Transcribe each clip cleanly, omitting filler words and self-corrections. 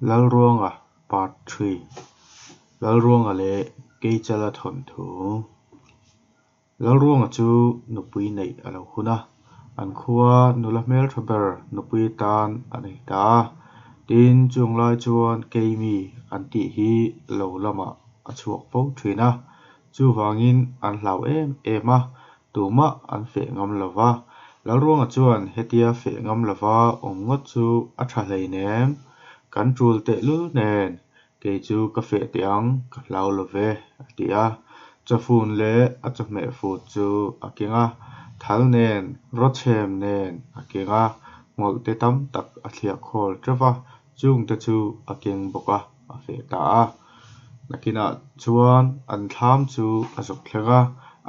lal ruanga part 3 lal ruanga le keichala thon thu lal ruanga chu nupui nei alo huna an khuwa nula mel thaber nupui tan anei ta tin chung lai chuan keimi an ti hi lo lama a chuak po thina chu wangin an hlau em a tuma an fe ngam lova lal ruanga chuan hetia fe ngam lova ngot chu a tha hlei nem kan tul te lu nen ke chu ka fe tiang ka hlau love atia chafun le a chame fu chu akinga thal nen rochem nen akinga ngol te tam tak a thlia khol trawa chung te chu aking boka a fe ta nakina chuan an thlam chu a zok thlenga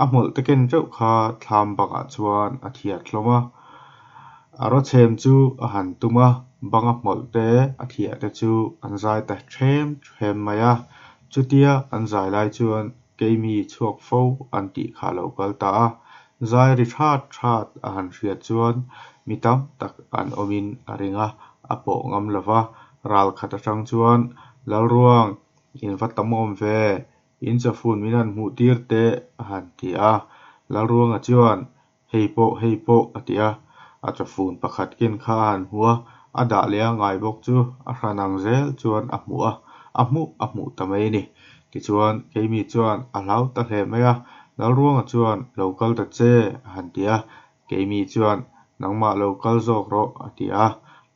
a mol teken reuh kha thlam banga chuan a thia thloma aro chem chu a han tuma banga mol te a thia te chu an zai ta threm maya chutia an zai lai chuan keimi chuak fo an ti kha lokal ta zai ri that a han hriat chuan mitam tak an omin a ringa a po ngam lova ral khat atang chuan lal ruang in vatamom ve in chafun minan mu tir te a han ti a lal ruang a chuan hei po atia a chafun pakhat kin kha an huwa a da le ngai bok chu a hranang zel chuan a mu tamai ni ti chuan keimi chuan a hlau ta hle mai a lal ruang a chuan local ta che a han tia keimi chuan nangma local zok ro atia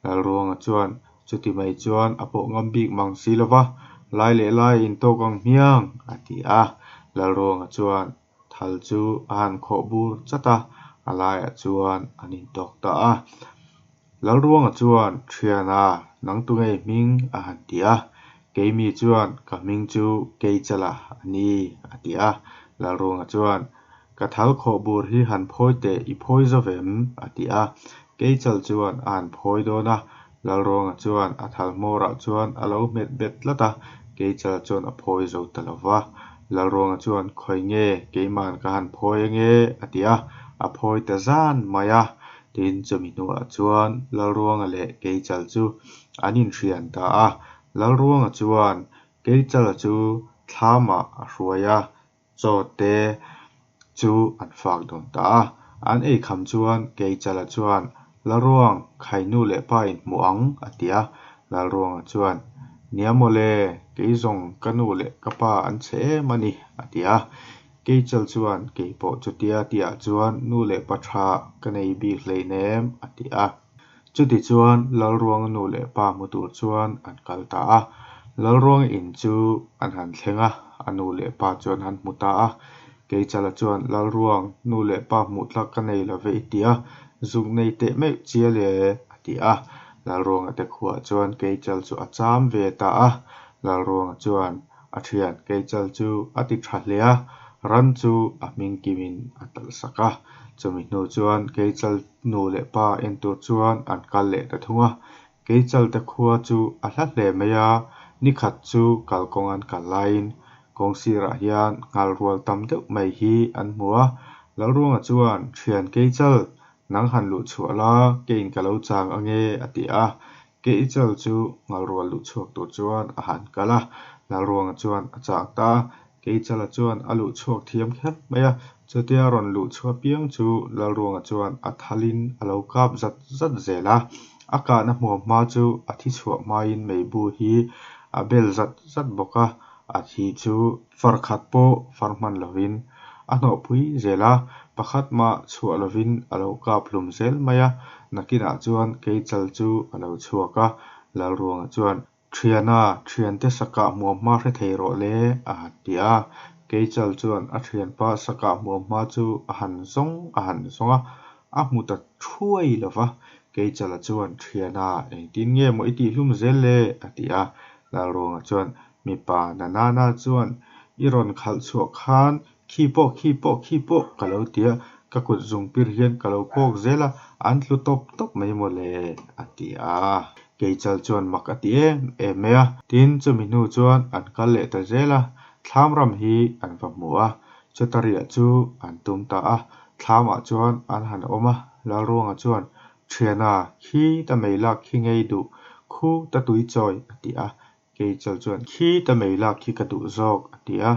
lal ruang a chuan chuti mai chuan a po ngam bik mang silova lai le lai in to kang miang atia lal ruang a chuan thal chu an kho bur chata alai a chuan anin tok ta a lal ruang a chuan thiana nang tu ngei ming a han tia keimi chuan ka ming chu keichala ani atia lal ruang a chuan ka thal kho bur hi han phoi te I phoi zawem atia keichal chuan an phoi dona lal ruang a chuan a thal mora chuan a lo met bet lata keichal chuan a phoi zo talova lal ruang a chuan khoi nge keiman ka han phoi nge atia a phoi ta zan maya tin chumi nu a chuan lal ruang a le keichal chu anin hrian ta a lal ruang a chuan keichal chu thlama a hruaya chote chu an fak don ta an ei kham chuan keichal a chuan lal ruang khainu le pa in muang atia lal ruang a chuan niamole keizong kanu le kapa an che mani atia keichal chuan keipo chutia tia chuan nu le patha kanei bi hlei nem atia chuti chuan lal ruang nu le pa mutur chuan an kal ta a lal ruang in chu an han thlenga anu le pa chuan han muta a keichala chuan lal ruang nu le pa mu tlak kanei la ve tia zung nei te me chia le atia lal ruang ate khuwa chuan keichal chu a cham ve ta a lal ruang chuan a thian keichal chu ati tha hlea ran chu a ming kimin atal saka chumi nu chuan keichal nu le pa en tur chuan an kal le ta thunga keichal te khuwa chu a hla hle maya ni khat chu kalkong an kal lain kong sira hian ngal rual tam deuh mai hi an hmuwa lal ruang chuan thian keichal nang han lu chhuala kein kalo chang ange atia keichal chu ngal rual lu chuak tur chuan a han kala lal ruang chuan a chang ta keichal chuan a lu chuak thiam khat maya chutia ron lu chua piang chu lal ruang chuan a thalin a lo kap zat zela aka na hmu ma chu a thi chuak mai in mei bu hi a bel zat boka a thi chu farkhat po farman lovin a no pui zela pakhat ma chhuwa lovin a lo kap hlum zel maya nakina chuan keichal chu a lo chuaka lal ruang chuan thian te saka muam ma hre thei ro le a hatia keichal chuan a thian pa saka muam ma chu a han zonga a muta thuai lova keichal chuan thiana ei tin nge mo iti hlum zel le atia lal ruang chuan mipa nana chuan iron khal chuak khan khipo kalo tia ka kut zung pir hian kalo kok zela an tlu top mai mo le atia keichal chuan mak ati em mea tin chumi nu chuan an kal le ta zela thlam ram hi an va muwa chutaria chu an tum ta a thlama chuan an han oma lal ruang chuan thiana khi ta mei lak khi ngei du khu ta tui choi atia ke chal chuan khi ta mei la khi ka du zok atia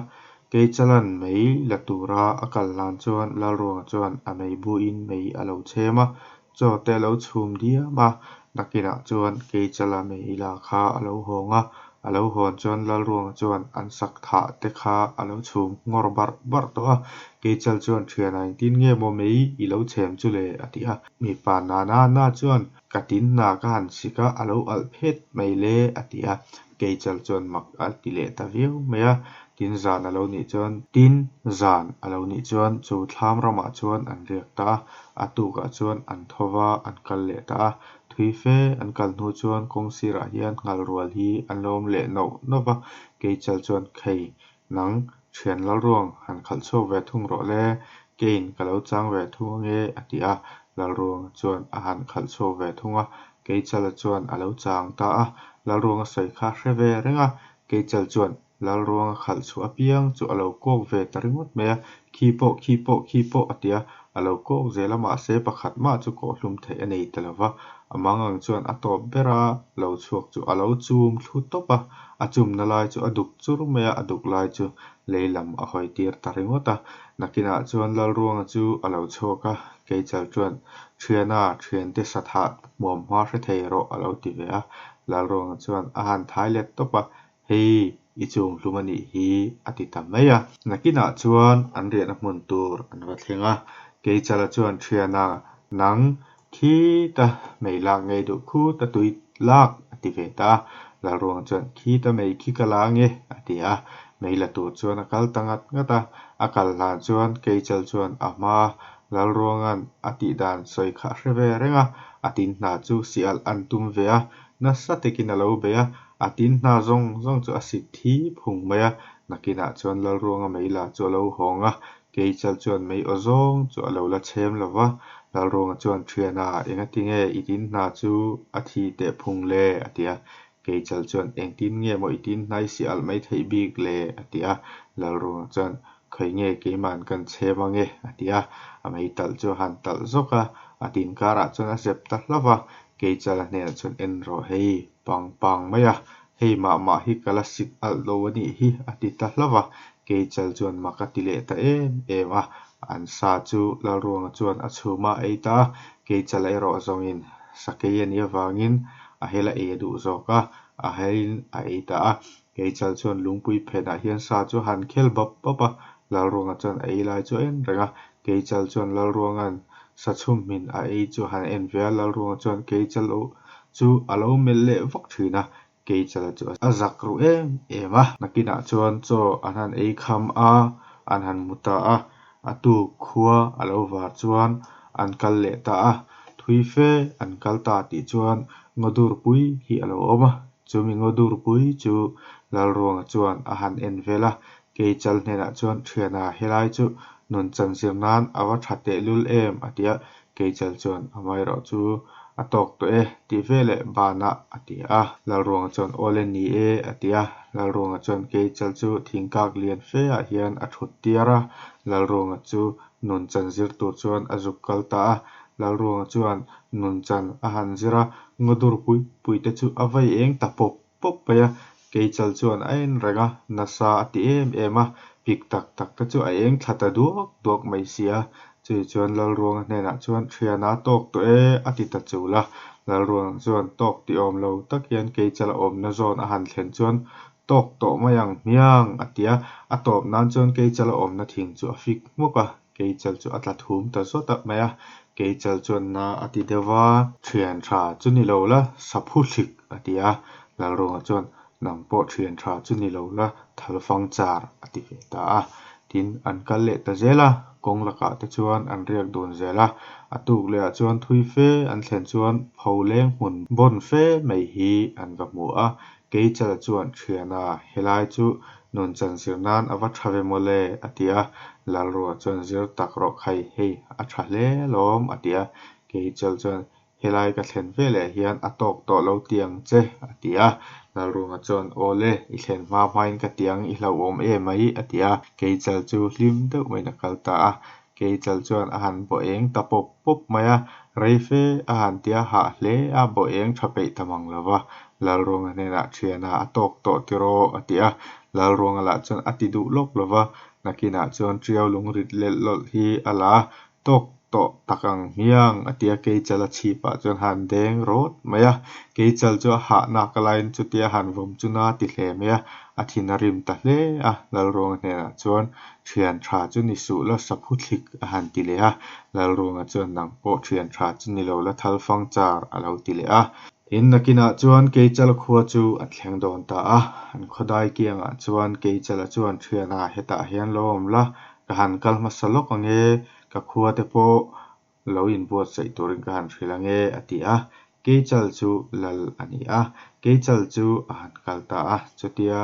ke chalan mei la tura akal lan chuan la ruang chuan a mei bu in mei alo chema cho te lo chhum dia ma nakina chuan ke chala mei la kha alo honga alo hon chuan la ruang chuan an sak tha te kha alo chhum ngor bar to a ke chal chuan thiana tin nge mo mei I lo chem chu le atia mi pa na chuan katin na ka han sika alo al phet mei le atia ke chal chuan mak al ti le ta viu mea tin zan alo ni chuan tin zan alo ni chuan chu thlam rama chuan an riak ta atu ka chuan an thowa an kal le ta thui fe an kal nu chuan kong sira hian ngal rual hi an lom le no nova ke chal chuan khei nang thian la ruang han khal chho ve thung ro le kein kalo chang ve thung nge atia la ruang chuan a han khal chho ve thunga ke chal chuan alo chang ta a la ruang sai kha hreve renga ke chal chuan la ruang khal chu apiang chu alo kok ve taringot me khi po atia alo kok zelama se pakhat ma chu ko hlum the anei talawa amangang chuan atop bera lo chuak chu alo chum thu topa achum na lai chu aduk chur me aduk lai chu leilam a hoi tir taringota nakina chuan la ruang chu alo choka ke chal chuan thiana thian te satha muam hma hre thei ro alo ti ve a la ruang chuan a han thai let topa hei ichung hlumani hi ati tam meya nakina chuan an rian a hmun tur an va thlenga ke chala chuan thiana nang khi ta mei lak ngei du khu ta tui lak ati ve ta la ruang chuan khi ta mei khi ka la nge atia mei la tu chuan akal tangat ngata akal la chuan ke chal chuan ama la ruangan ati dan soi kha hreve renga atin na chu sial an tum ve a na sa tekin alo be a atin na zong chu asit thi phung maya nakina chuan la ruanga mei la chu lo honga ke chal chuan mei ozong chu alo la chem lova la ruanga chuan thiana enga tinge itin na chu athi te phung le atia ke chal chuan eng tin nge mo itin nai si al mai thei bik le atia la ruanga chuan khoi nge ke man kan chema nge atia amei tal chu han tal zoka atin kara chuan a sep ta hlava ke chala ne chuan en ro hei pang maya hei ma hi kala sit al lo ani hi ati ta hlava ke chal chuan makati le ta em a an sa chu la ruanga chuan a chhuma eita ke chalai ro zongin sakei ania wangin a hela e du zoka a hein a eita a ke chal chuan lungpui phena hian sa chu han khel bap papa la ruanga chuan ei lai chu en renga ke chal chuan la ruangan sa chhum min a ei chu han en vel la ruanga chuan ke chal o chu alo mel le vak thina ke chala chu a zak ru ema nakina chuan cho an han ei kham a an han muta a atu khua alo war chuan an kal le ta a thui fe an kal ta ti chuan ngodur pui hi alo oma chumi ngodur pui chu la ruanga chuan a han en vela ke chal hena chuan thiana helai chu nun chan sirnan awa thate lul em atia ke chal chuan amai ro chu atok to ti vele bana atia la ruanga chuan ole ni atia la ruanga chuan ke chal chu thingkak lian fe a hian a thut tiara la ruanga chu nun chan zir tur chuan azuk kalta la ruanga chuan nun chan a han zira ngodur pui te chu avai eng ta pop paya ke chal chuan a en renga nasa ati ema pik tak ta chu a eng thata duak mai sia chu chuan la ruanga hena chuan thiana tok to ati ta chula la ruang chuan tok ti om lo takian ke chala om na zon a han thlen chuan tok to mayang miang atia atop nan chuan ke chala om na thing chu afik moka ke chal chu atla thum ta zota maya ke chal chuan na ati dewa thian tha chu ni lo la saphu thik atia la ruanga chuan nang po thian tha chu ni lo la thalfang char ati ve ta tin an kal le ta zela kong laka te chuan an riak dun zela atuk le chuan thui fe an thlen chuan pholeng hun bon fe mai hi an va mu a ke chala chuan thiana helai chu nun chan sirnan awa thave mole atia la ruwa chuan zir tak ro khai hei a tha hle lom atia ke chal chuan helai ka thlen vele hian atok to lo tiang che atia la ruwa chuan ole I thlen hmain ka tiang I hlo om mai atia ke chal chu hlim deuh mai na kalta ke chal chuan a han bo eng ta pop maya reife a han tia ha hle a bo eng thape tamang lawa lal ronga ne na thiana atok to tiro atia lal ronga la chon atidu lok lawa nakina chon trial lung rit lel lol hi ala tok to takang hiang atia ke chala chi pa chon han deng rot maya ke chal cho ha na kalain chu tia han vom chuna ti hle maya athina rim ta hle a lal ronga ne na chon thian tha chu ni su la saphutlik a han ti le a lal ronga chon nang po thian tha chu ni lo la thal fang char alo ti le a in nakina chuan ke chal khuwa chu athleng don ta a an khodai kianga chuan ke chala chuan thiana heta hian lom la ka han kal masalok ange ka khuwa te po lo in buat sei turin ka han thrilange ati a ke chal chu lal ani a ke chal chu a han kal ta a chutia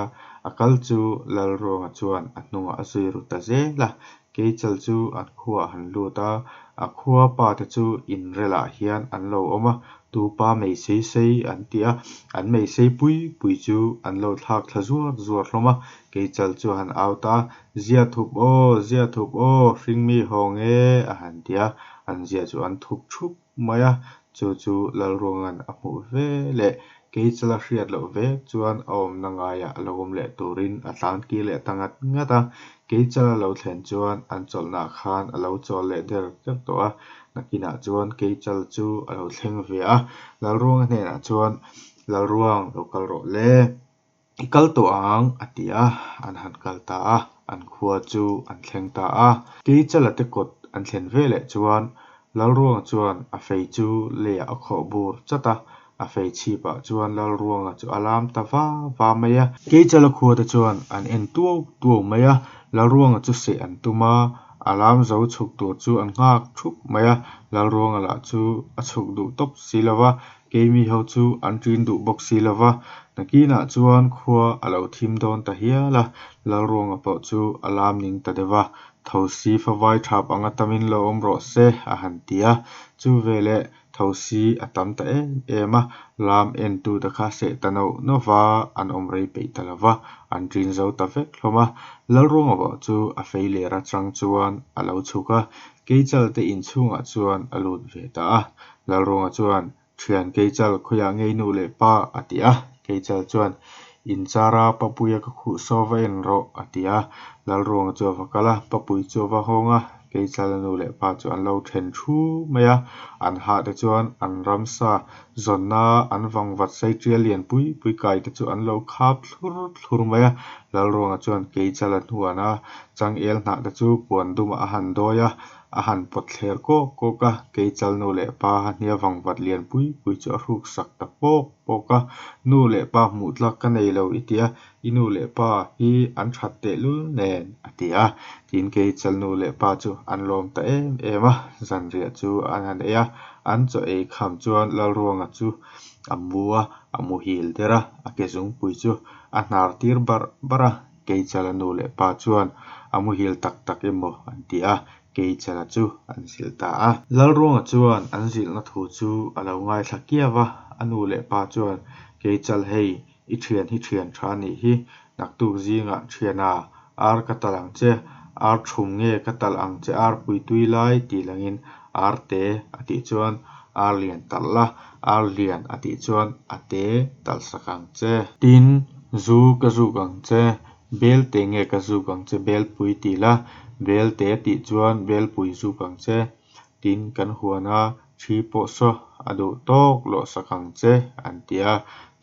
akal chu lal ronga chuan atnunga azui ruta zela ke chal chu an khuwa han luta a khuwa pa te chu in rela hian an lo oma tu pa mei sei sei an tia an mei sei pui pui chu an lo thak thla zuar zuar hloma ke chal chu han auta zia thup o ring mi hong e a han tia an zia chu an thup thup maya chu lal rongan a hmu ve le ke chala hriat lo ve chuan om na ngaya lom le turin a tlan ki le tangat ngata ke chala lo thlen chuan an cholna khan a lo chol le der tek to a nakina chuan ke chal chu a lo thleng ve a lal ronga hne na chuan lal ruang lo kal ro le ikal to ang atia an han kal ta a an khuwa chu an thleng ta a ke chala te kot an thlen ve le chuan lal ruang chuan a fei chu le a kho bur chata a fei chi pa chuan lal ruang chu alam ta va maya ke chala khuwa te chuan an en tu maya lal ruang chu se an tuma alam zo chuk tur chu an ngak thup maya lal ruang la chu a chuk du top silawa ke mi ho chu an trin du bok silawa nakina chuan khuwa alo thim don ta hiala lal ruang a po chu alam ning ta dewa thosi fa vai thap anga tamin lo om ro se a han tia chu vele thosi atam ta ema lam en tu ta kha se tano nova an om rei pe talawa an trin zo ta vek hloma lal ronga ba chu a feile ra chang chuan alo chuka ke chal te in chunga chuan alut ve ta lal ronga chuan thian ke chal khoya ngei nu le pa atia ke chal chuan in chara papuya ka khu sova en ro atia lal ronga chu vakala papui chu va honga ke chal nu le pa chu an lo then thu maya an ha te chuan an ramsa zonna an wangwat sai trialian pui kai te chu an lo khap thlur maya lal ronga chuan ke chal an huana chang el na te chu puan dum a han doya a han pot thler ko ka ke chal nu le pa hnia wangwat lian pui chu ruk sak ta poka nu le pa mu tlak ka nei lo itia inu le pa hi an that te lul nen atia tin ke chal nu le pa chu an lom ta ema zan ria chu an e a an cho e kham chuan lal ruanga chu amua amu hil dera ake zung pui chu a nar tir bara ke chal nu le pa chuan amu hil tak emo an tia ke chala chu an sil ta a lal ronga chuan an zil na thu chu alo ngai thlakiawa anu le pa chuan ke chal hei hi thian tha ni hi naktu zinga thiana ar katalang che ar thum nge katal ang che ar pui tui lai ti langin ar te ati chuan ar lian talla ar lian ati chuan ate tal sakang che tin zu ka zu gang che bel te nge ka zu gang che bel pui ti la bel te ti chuan bel pui zu gang che tin kan huana thi po so adu tok lo sakang che an tia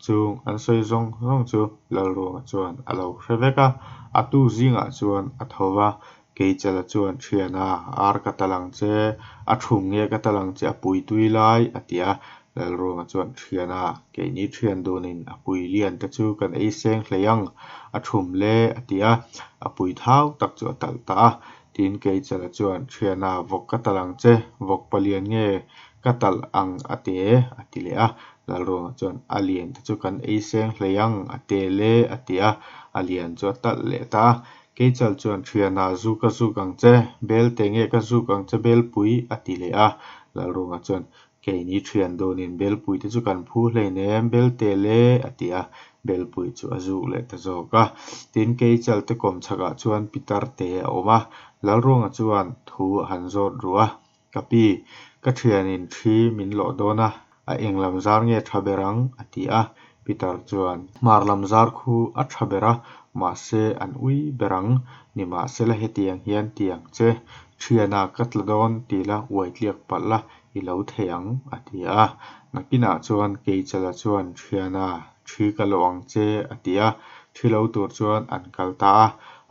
chung an soi zong chu lal ronga chuan alo hreveka atu zinga chuan athowa ke chala chuan thiana ar katalang che a thum nge katalang che apui tui lai atia lal ronga chuan thiana ke ni thian donin apui lian te chu kan ei seng hleiang a thum le atia apui thau tak chu tal ta tin ke chala chuan thiana vok katalang che vok palian nge katal ang ate atile a lal ronga chuan alien te chu kan ei seng hleiang ate le atia alian chu tal le ta ke chal chuan thiana zu ka zu kang che bel te nge ka zu kang che bel pui atile a lal ronga chuan ke ni thian donin bel pui te chu kan phu hlei nem bel te le atia bel pui chu azu le ta zoka tin ke chal te kom chaka chuan pitar te oma lal ronga chuan thu han zot ruwa kapi ka thianin thi min lo dona a englam zar nge thaberang atia Peter chuan marlam zar khu a thabera ma se an ui berang ni ma se la hetiang hian tiang che thiana katladon tila waitliak palla I lo theang atia nakina chuan keichala chuan thiana thi kalawang che atia thilo tur chuan an kalta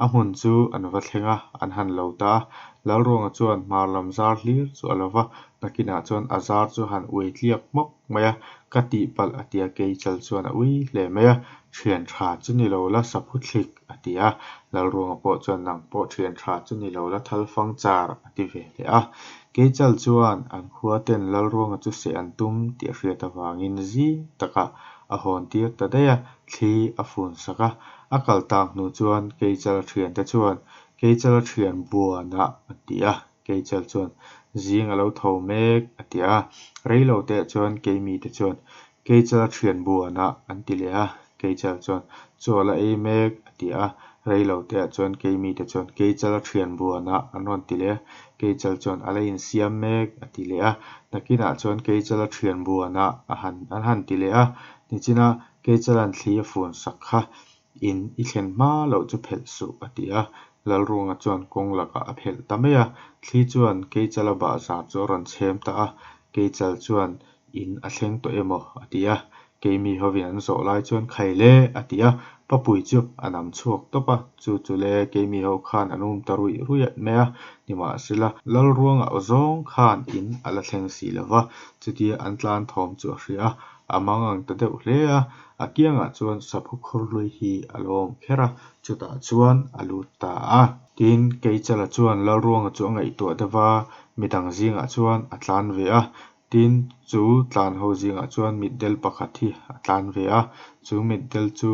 a hmun chu an va thlenga an han lo ta lalruanga chuan marlam zar hlir chu alova nakina chuan azar chu han waitliak mok maya kati pal atia keichal chuan a ui hle maya thian tha chu ni lo la saphu thlik atia lalruanga po chuan nang po thian tha chu ni lo la thalfang char ati ve le a keichal chuan an khua ten lalruanga chu se an tum ti hriat awangin zi taka a hon tir ta deya thli a fun saka a kaltang nu chuan keichal thian te chuan keichal thian buana atia keichal chuan zing alo tho mek atia reilo te chuan keimi te chuan keichal thian buana an ti le a keichal chuan chola ei mek atia reilo te chuan keimi te chuan keichal thian buana an ron ti le keichal chuan ala in siam mek ati le a nakina chuan keichal thian buana an han ti le a nichina keichal an thli a fun sakha in I thlen ma lo chu phel su atia lalruanga chuan konglaka a phel tamaya thli chuan keichala ba za chu ron chem ta a keichal chuan in a thleng to emo atia keimi hovin an zo lai chuan khaile atia papui chu anam chuak topa chu le keimi ho khan anum tarui ruya mea nima sila lalruanga ozong khan in ala thleng si lova chutia an tlan thom chu hria amangang ta deuh hle a akianga chuan saphu khurlui hi alom khera chuta chuan alut ta a tin keichala chuan lalruanga chu ngai to dewa midang zinga chuan atlan ve a tin chu tlan ho zinga chuan middel pakhat hi atlan ve a chu middel chu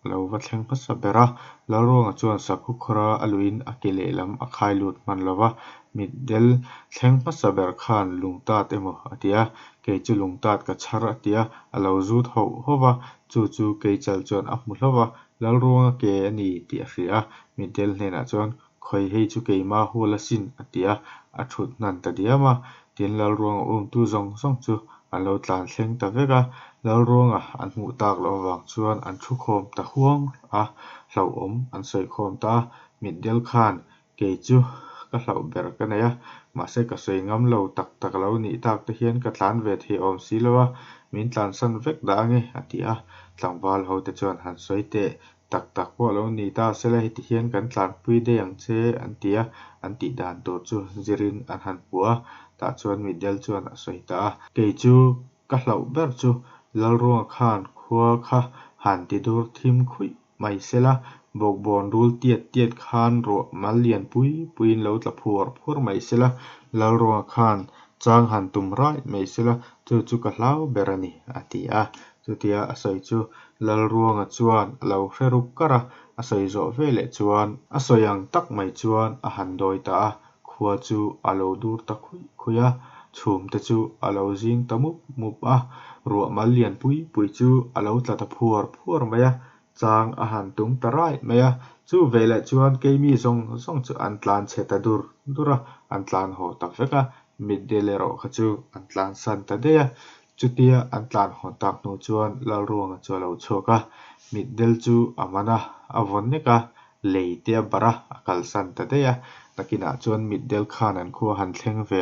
lo va thleng phasa bera lalruanga chuan saphu khura aluin akele lam a khai lut man lova middel thleng phasa ber khan lungtat emo atia keichu lungtat ka chhar atia alo zut ho hova chu keichal chuan a hmu hlova lalruanga ke ani ti a hria middel hnena chuan khoi hei chu keima hula sin atia a thut nan ta diama tin lalruanga tu zong chu an lo tlan thleng ta veka lalruanga an hmu tak lo awang chuan an thu khom ta huang a hlo om an soi khom ta middel khan keichu ka hlo ber ka nei a ma se ka soi ngam lo tak lo ni tak te hian ka tlan ve the om si lowa min tlan san vek da nge atia tlangwal ho te chuan han soi te tak po lo ni ta sela hi ti hian kan tlan pui de yang che an tia an ti dan to chu zirin an han puwa ta chuan middel chuan a soi ta keichu ka hlo ber chu lalruanga khan khua kha han ti dur thim khui mai sela bok bon rul tiat khan ro malian puin lo tla phur mai sela lalruanga khan chang han tum rai mai sela chu ka hlau berani atia chutia asoi chu lalruanga chuan lo hrerup kara asoi zo vele chuan asoyang tak mai chuan a han doi ta khua chu alo dur ta khuya chhum te chu alo jing ta mup a ro malian pui chu alo tla ta phur maya chang a han tum tarai maya chu vele chuan keimi zong chu an tlan cheta dura an tlan ho tak veka middelero kha chu an tlan san ta deya chutia an tlan hon tak nu chuan lalruanga chu lo choka middel chu amana avon neka leite bara akal san ta deya nakina chuan middel khan an khu han thleng ve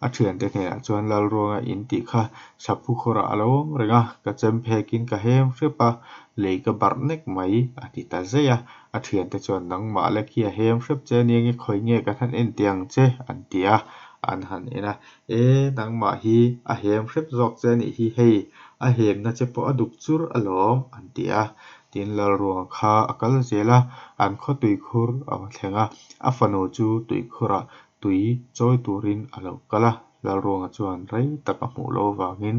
a thian te hne chuan lalruanga in ti kha saphu khora alom renga ka chem phekin ka hem hrepa leika barnek mai ati ta zeya a thian te chuan nangma le kia hem hrep che ningi khoi nge ka than en tiang che an tia an han ena nangma hi a hem hrep zok che ni hi hei a hem na che po aduk chur alom an tia tin lalruang kha akal zela an kho tui khur a thlenga a fanu chu tui khura tui choi turin alo kala lalruanga chuan rei taka hmu lo wangin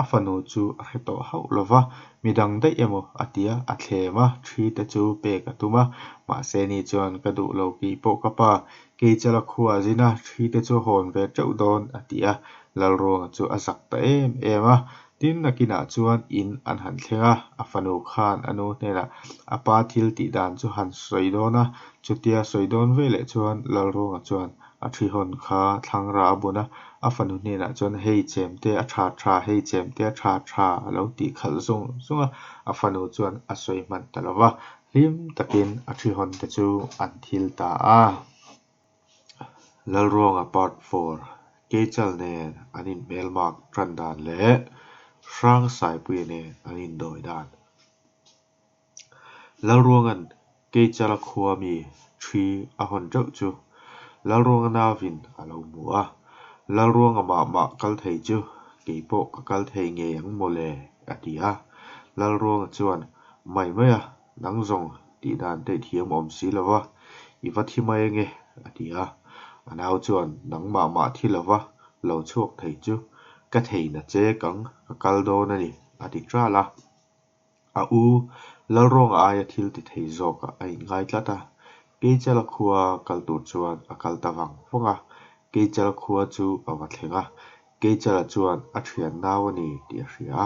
a fanu chu a hreto hau lova midang dei emo atia a thlema thi te chu pe ka tuma ma se ni chuan ka du lo ki po ka pa ke chala khuwa zina thi te chu hon ve chau don atia lalruanga chu a zak ta ema tin nakina chuan in an han thlenga a fanu khan anu nela apa thil ti dan chu han soidona chutia soidon vele chuan lalruanga chuan a thi hon kha thlang ra buna a fanu ne na chuan hei chem te a tha hei chem te a tha lo ti khal zunga a fanu chuan a soi man talawa hlim takin a thi hon te chu an thil ta a lalruang a part 4 kechal nen anin melmak trandan le rang sai pui ne anin doi dan lalruangan kechala khuami thi a hon reuh chu lalruang nawin alo mua lalruang ma kal thei chu keipo ka kal thei nge ang mole atia lalruang chuan mai maya nang zong ti dan te thiam om si lawa iwathi mai nge atia anaw chuan nang ma thi lawa lo chuak thei chu ka thei na che kang ka kal do na ni ati tra la a u lalruang aya thil ti thei zoka ai ngai tlata kechala khuwa kal tu chuan a kal tawang fonga kechala khuwa chu awa thlenga kechala chuan a thian naw ani ti hria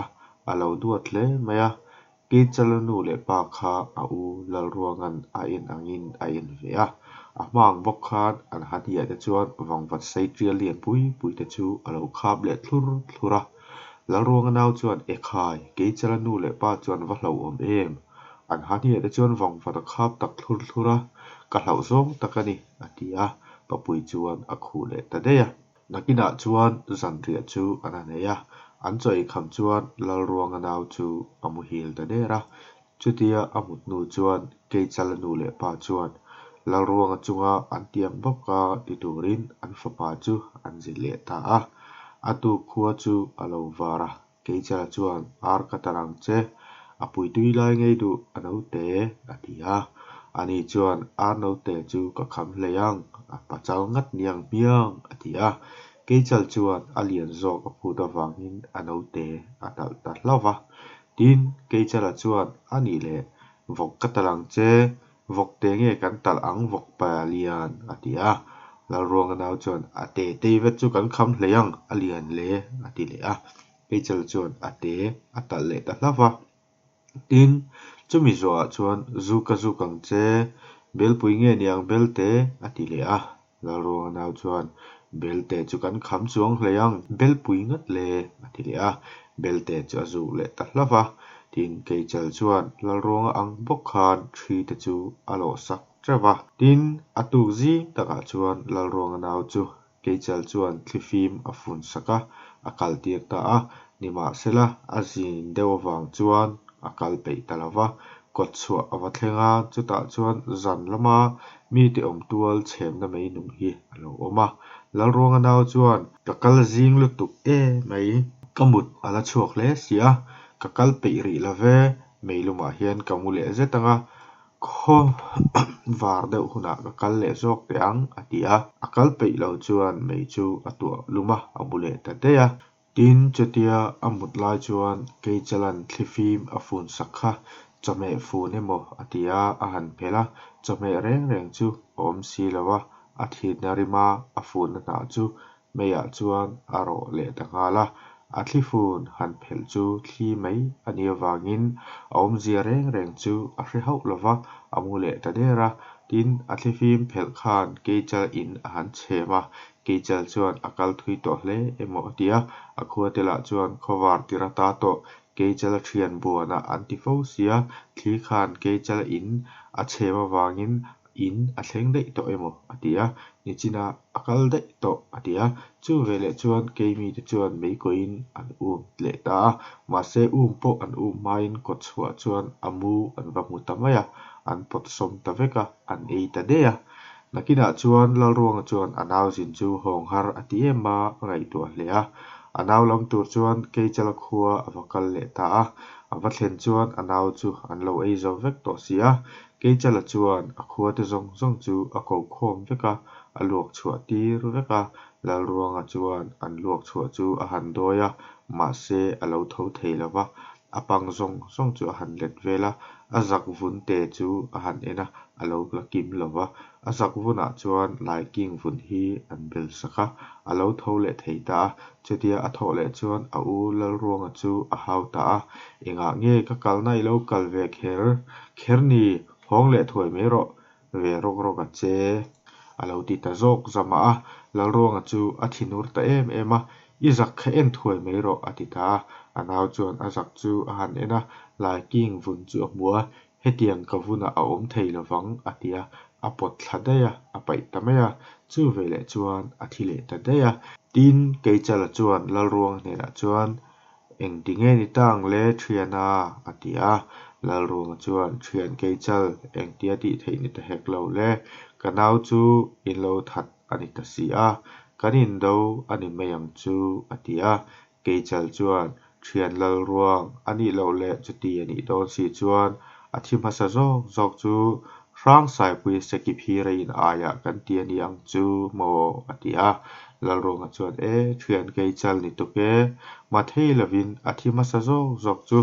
alo duat hle maya kechala nu le pa kha a u lalruangan a in angin a in ve a mang bok khan an hatia te chuan wangvat sei trial lian pui te chu alo khap le thlura lalruang naw chuan ekhai kechala nu le pa chuan va hlo om em an hatia te chuan wangvat a khap tak thlura ka hlau zong takani atia papui chuan a khu le ta deya nakina chuan zanria chu ananeya an choi kham chuan lalruang naw chu amu hil ta dera chutia amut nu chuan kechala nu le pa chuan lalruang chunga an tiang boka titurin an fapa chu an zile ta a atu khuwa chu alo wara kechala chuan ar katarang che apui tui lai ngei du anote atia ani chuan arno te chu ka kham hleang a pachal ngat niang miang atia kechal chuan alian zok a phuta wangin anote atal ta hlawa tin kechala chuan ani le vok katalang che vok te nge kan tal ang vok pa lian atia lalruang naw chuan ate vet chu kan kham hleang alian le ati le a kechal chuan ate atal le ta hlawa tin chumi zo chuan zukang che belpui nge niang belte ati le a lalruang naw chuan belte chu kan kham chuang hleang belpui ngat le ati le a belte chu azu le ta hlawa tin keichal chuan lalruang ang bok khan thi te chu alo sak trawa tin atu zi taka chuan lalruang naw chu keichal chuan thlifim a fun saka akal tiak ta a nima sela azin dewawang chuan akal pei talawa kot chhuwa awa thlenga chuta chuan zan lama mi te om tual chem na mei nung hi alo oma lalruang naw chuan kakal zing lutuk mai kamut ala chuak le sia kakal pei ri lave meiluma hian kamule zetanga kho var deuh huna kakal le zok te ang atia akal pei lo chuan mei chu atua luma abule ta teya tin chutia amut lai chuan keichalan thlifim a fun sakha chome fun emo atia a han phela chome reng chu om si lawa a thit na rima a fun na chu meya chuan aro le tangala a thlifun han phel chu thli mai ania wangin om zia reng chu a hri hau lawa amule ta dera tin a thlifim phel khan keichal in a han chhema keichal chuan akal thui to hle emo atia a khuatela chuan khowar tirata to keichal thian buana antifo sia thli khan keichal in a chhema wangin in a thleng dei to emo atia nichina akal dei to atia chu vele chuan keimi te chuan meikoin an le ta ma se po an main kot chhuwa chuan amu an va mu tamaya an pot som ta veka an ei ta deya nakina chuan lalruang chuan anaw zin chu hong har atiema ngai tu hlea anaw lam tur chuan keichal khuwa avakal le ta ava thlen chuan anaw chu an lo ei zo vek to sia keichal chuan a khuwa te zong chu a ko khom veka a luak chhuwa tir veka lalruang chuan an luak chhuwa chu a han doya ma se a lo tho thei lawa apang zong chu a han let vela a zak vun te chu a han ena a lo kim lawa a zak vuna chuan lai king vun hi an bel saka a lo tho le thei ta chutia a tho le chuan a u lalruang chu a hau ta enga nge ka kal nai lo kal ve kher ni hong le thoi me ro ve rok a che alo ti ta zok zama a lal ruang chu a thinur ta em a izak kha en thuai mai ro atita anaw chuan azak chu a han ena lai king vun chu a hmua hetiang ka vuna a om thei lawang atia a pot thladaya a pai tamaya chu vele chuan a thile ta daya tin keichala chuan lal ruang nena chuan eng dinge ni tang le thiana atia lal ruang chuan thian keichal eng tia ti thei ni ta hek lo le kanaw chu in lo that ani ta si a kanin do ani mayang chu atia keichal chuan thian lal ruang ani lo le chuti ani don si chuan athim hasa zok chu rang sai pui sekip hi rein aya kan ti ani ang chu mo atia lal ruang chuan thian keichal ni to ke ma thei lovin athim hasa zok chu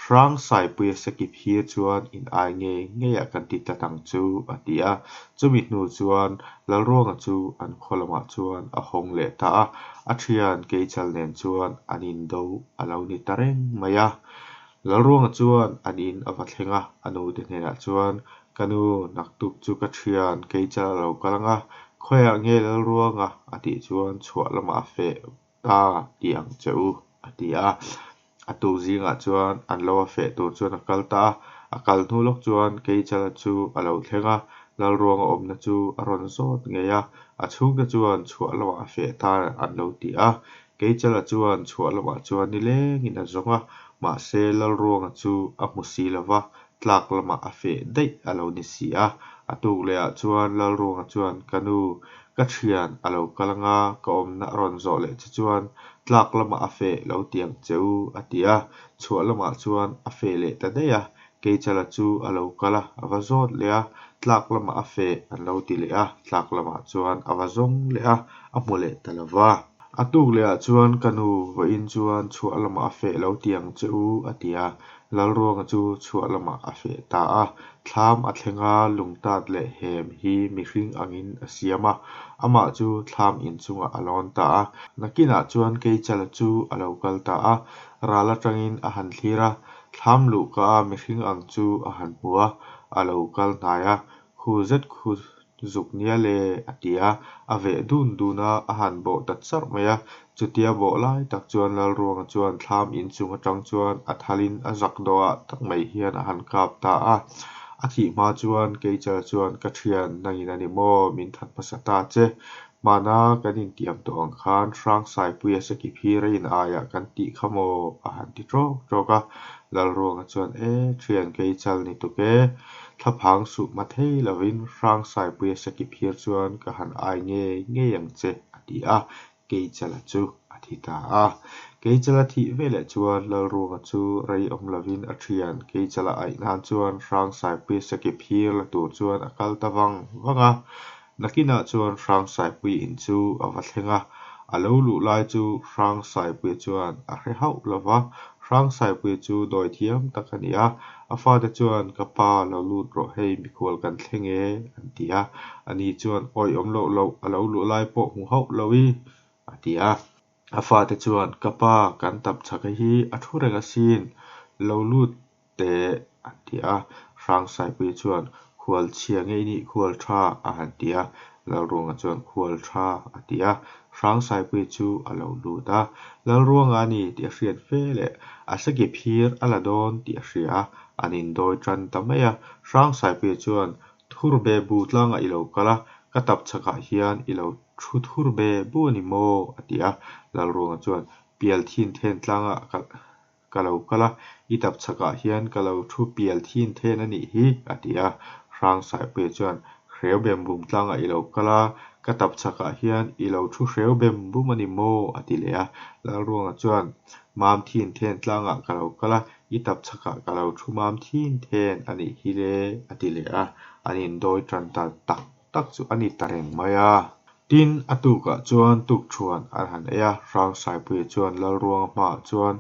rang sai pui sekip hi chuan in ai nge ya kan ti ta tang chu atia chumi nu chuan lal ruang chu an kholama chuan a hong le ta a thian keichal nen chuan anin do alo ni tareng maya lal ruang chuan anin avathenga anu de nena chuan kanu naktuk chu ka thian keichal lo kalanga khoya nge lal ruanga ati chuan chhuah lama fe ta tiang cheu atia atu zinga chuan an lo fe tu chuan akal ta akal nu lok chuan keichal chu alo thlenga lal ruang om na chu aron zot ngeya a chhung na chuan chhuah lama fe ta an lo ti a keichal chuan chhuah lama chuan ni leng in a zonga ma se lal ruang chu a musi lova tlak lama a fe dei alo ni si a atuk le a chuan lal ruang chuan kanu ka thian alo kalanga ka om na ron zo le chuan tlak lama a fe lo tiang cheu atia chhuah lama chuan a fe le ta deya keichala chu alo kala ava zot le a tlak lama a fe an lo ti le a tlak lama chuan ava zong le a mole talawa atuk le a chuan kanu va in chuan chhuah lama a fe lo tiang cheu atia lal ruang chu chhuah lama a fe ta a thlam a thlenga lungtat le hem hi mi hring angin a siama ama chu thlam in chunga alon ta a nakina chuan keichala chu alo kal ta a rala tangin a han thlira thlam lu ka mi hring ang chu a han hua alo kal naya khu zet khu zuk nia le atia ave duna a han bo tat sar maya chutia bo lai tak chuan lal ruang chuan thlam in chunga tang chuan a thalin a zak do a tak mai hian a han kap ta a athi ma chuan keichal chuan ka thian nangin ani mo min that pasata che mana kanin tiam to ang khan rang sai pui saki phi rein aya kan ti khamo a han ti troka lal ruang chuan thian keichal ni to ke thaphang su ma thei lovin rang sai pui saki phi chuan ka han ai nge yang che atia keichala chu athita a keichala thi vele chuan lal ruang chu rei om lovin a thian keichala ai nan chuan rang sai pui saki phi la tu chuan akal tawang wanga nakina chuan rang sai pui in chu avathenga alo lu lai chu rang sai pui chuan a hre hau lova rang sai pui chu doi thiam takania afa de chuan kapa lo lut ro hei mi khol kan thlenge antia ani chuan oi om lo alo lu lai po mu hau lowi atia afa de chuan kapa kan tap chaka hi a thurenga sin lo lut te atia rang sai pui chuan khual chiang ei ni khual tha a hantia lal ruang chuan khual tha atia rang sai pui chu alo lu ta lal ruang ani ti hriat fe le a sagi phir ala don ti hria anin doi tran tamaya rang sai pui chuan thur be bu tlang a ilo kala katap chaka hian ilo thu thur be bu ni mo atia lal ruang chuan pial thin then tlanga kalau kala itap chaka hian kalau thu pial thin then ani hi atia rang sai pui chuan hreu bem bum tlanga ilo kala katap chaka hian ilo thu hreu bem bum ani mo atilea lal ruang chuan mam thin then tlanga kalau kala itap chaka kalau thu mam thin then ani hi le atilea anin doi tran ta tak chu ani tareng maya tin atuka chuan tuk thuan a han eya rang sai pui chuan lal ruang ma chuan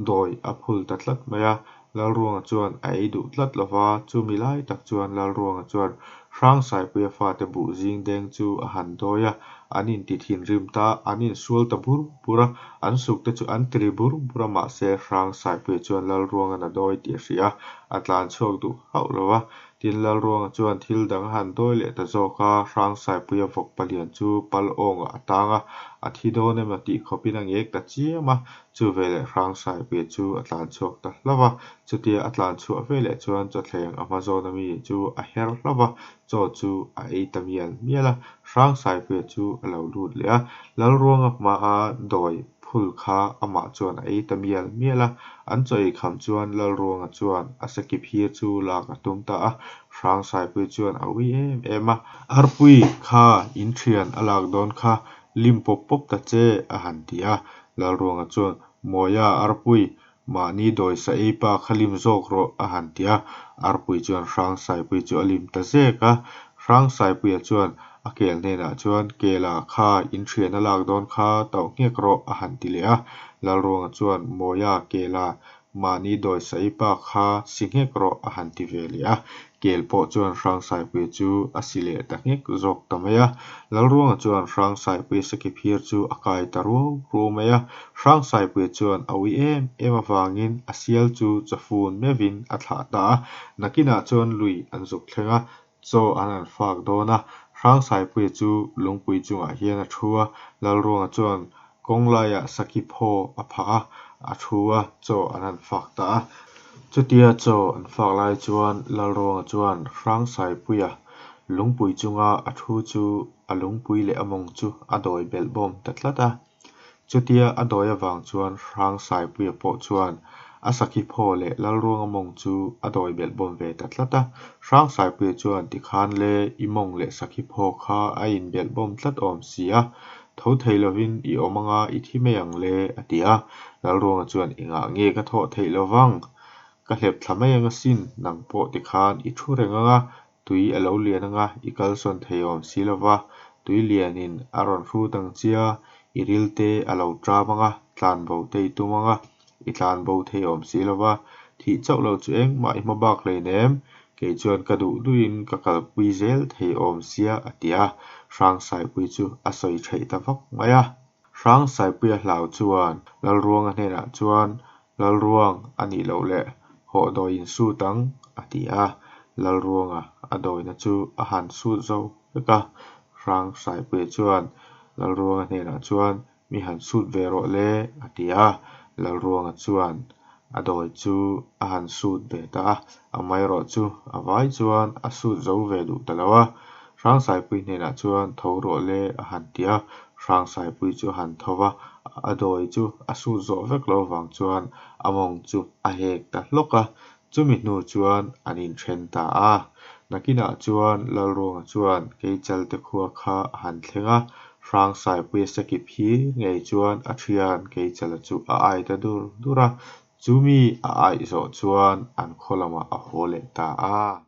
doi a phul tatlat maya lal ruang chuan ai du tlat lova chu milai tak chuan lal ruang chuan rang sai pui fa te bu jing deng chu a han doya anin ti thin rim ta anin sual ta bur pura an suk te chu an tri bur pura ma se rang sai pui chuan lal ruang an a doi ti hria atlan chok du hau lowa tin lal ruang chuan thil dang han doi le ta zoka rang sai pui a vok palian chu pal ong a tanga a thi do ne ma ti khopin ang ek ta chiama chu vele rang sai pui chu atlan chok ta lawa chu tia atlan chu vele chuan cha thleng amazon mi chu a her lawa cho chu a ei tamial miala rang sai pui chu a lo lut le a lal ruang a ma a doi phul kha ama chuan a ei tamial miala an choi kham chuan lal ruang a chuan a sakip hi chu lak a tum ta a rang sai pui chuan a wi em a arpui kha in thian alak don kha lim pop pop ta che a han tia lal ruang a chuan moya arpui ma ni doi sa ei pa khalim zok ro a han tia arpui chuan rang sai pui chu alim ta zeka rang sai pui chuan a kel nena chuan kela kha in thian alak don kha tau ngek ro a han ti le a lal ruang a chuan moya kela mani doi sai pa kha singek ro a han ti ve le a kel po chuan rang sai pui chu a sile ta ngek zok ta maya lal ruang chuan rang sai pui sakip hi chu a kai ta ro maya rang sai pui chuan a wi em awangin a sial chu chafun mevin a thla ta nakina chuan lui an zuk thlenga cho an fak dona rang sai pui chu lungpui chunga hian a thua lal ruang chuan konglaya sakip ho a pha a thua cho an fak ta chutia cho an fak lai chuan lal ruang chuan rang sai pui a lungpui chunga a thu chu a lungpui le among chu a doi bel bom tatlata chutia a doi awang chuan rang sai pui a po chuan a sakip ho le lal ruang among chu a doi bel bom ve tatlata rang sai pui chuan ti khan le imong le sakip ho kha a in bel bom tlat om sia tho theilovin I omanga I thi meyang le atia lal ruang chuan inga nge ka tho theilovang ka hlep thlamai anga sin nang po ti khan I thu renga tui alo lian anga I kal son theiom silova tui lianin aron ru tang chia I rilte alo tramanga tlan bo tei tumanga I tlan bo theiom silova thi chau lo chu eng mai mabak le nem ke chuan ka du duin ka kal pui zel theiom sia atia rang sai pui chu a soi thei ta vak maya rang sai pui a hlau chuan lal ruang a hnena chuan lal ruang ani lo le ho doi in su tang atia lal ruanga a doi na chu a han su zo ka rang sai pui chuan lal ruanga hnena chuan mi han sut ve ro le atia lal ruanga chuan a doi chu a han sut ve ta a mai ro chu a vai chuan a sut zo ve du talawa rang sai pui hnena chuan tho ro le a han tia rang sai pui chu han thowa a doi chu a sut zo vek lo wang chuan among chu a hek ta hloka chumi hnu chuan anin then ta a nakina chuan lal ruang chuan keichal te khuwa kha han thlenga rang sai pui sakip hi ngei chuan a thian keichal chu a ai ta dura chumi a ai zo chuan an kholama a hole ta a